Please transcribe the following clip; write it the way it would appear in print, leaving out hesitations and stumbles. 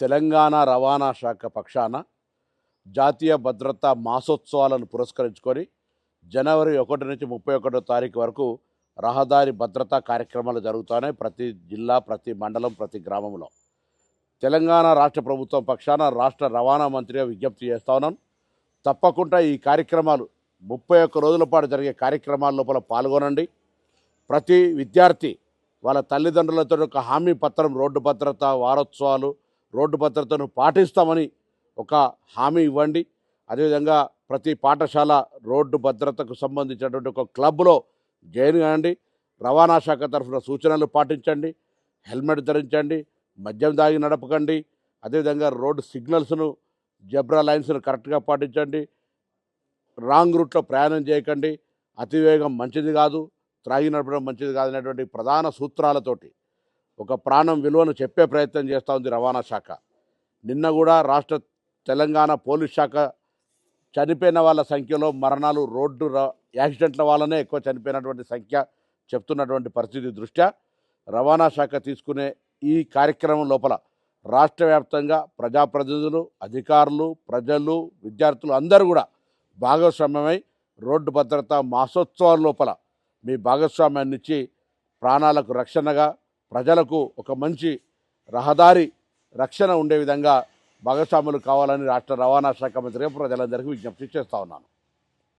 తెలంగాణ రవాణా శాఖ పక్షాన జాతీయ భద్రతా మాసోత్సవాలను పురస్కరించుకొని జనవరి 1 నుంచి 31 తారీఖు వరకు రహదారి భద్రతా కార్యక్రమాలు జరుగుతున్నాయి. ప్రతి జిల్లా, ప్రతి మండలం, ప్రతి గ్రామంలో. తెలంగాణ రాష్ట్ర ప్రభుత్వం పక్షాన రాష్ట్ర రవాణా మంత్రిగా విజ్ఞప్తి చేస్తా ఉన్నాను. తప్పకుండా ఈ కార్యక్రమాలు 31 రోజుల పాటు జరిగే కార్యక్రమాల లోపల పాల్గొనండి. ప్రతి విద్యార్థి వాళ్ళ తల్లిదండ్రులతో ఒక హామీ పత్రం, రోడ్డు భద్రత వారోత్సవాలు, రోడ్డు భద్రతను పాటిస్తామని ఒక హామీ ఇవ్వండి. అదేవిధంగా ప్రతి పాఠశాల రోడ్డు భద్రతకు సంబంధించినటువంటి ఒక క్లబ్లో జాయిన్ కాండి. రవాణా శాఖ తరఫున సూచనలు పాటించండి. హెల్మెట్ ధరించండి, మద్యం దాగి నడపకండి. అదేవిధంగా రోడ్డు సిగ్నల్స్ను, జెబ్రా లైన్స్ను కరెక్ట్గా పాటించండి. రాంగ్ రూట్లో ప్రయాణం చేయకండి. అతివేగం మంచిది కాదు, త్రాగి నడపడం మంచిది కాదనేటువంటి ప్రధాన సూత్రాలతోటి ఒక ప్రాణం విలువను చెప్పే ప్రయత్నం చేస్తూ ఉంది రవాణా శాఖ. నిన్న కూడా తెలంగాణ పోలీస్ శాఖ చనిపోయిన వాళ్ళ సంఖ్యలో మరణాలు రోడ్డు యాక్సిడెంట్ల వల్లనే ఎక్కువ చనిపోయినటువంటి సంఖ్య చెప్తున్నటువంటి పరిస్థితి దృష్ట్యా రవాణా శాఖ తీసుకునే ఈ కార్యక్రమం లోపల రాష్ట్ర వ్యాప్తంగా ప్రజాప్రతినిధులు, అధికారులు, ప్రజలు, విద్యార్థులు అందరూ కూడా భాగస్వామ్యమై రోడ్డు భద్రతా మాసోత్సవాల లోపల మీ భాగస్వామ్యాన్ని ఇచ్చి ప్రాణాలకు రక్షణగా, ప్రజలకు ఒక మంచి రహదారి రక్షణ ఉండే విధంగా భాగస్వాములు కావాలని రాష్ట్ర రవాణా శాఖ మంత్రిగా ప్రజలందరికీ విజ్ఞప్తి చేస్తూ ఉన్నాను.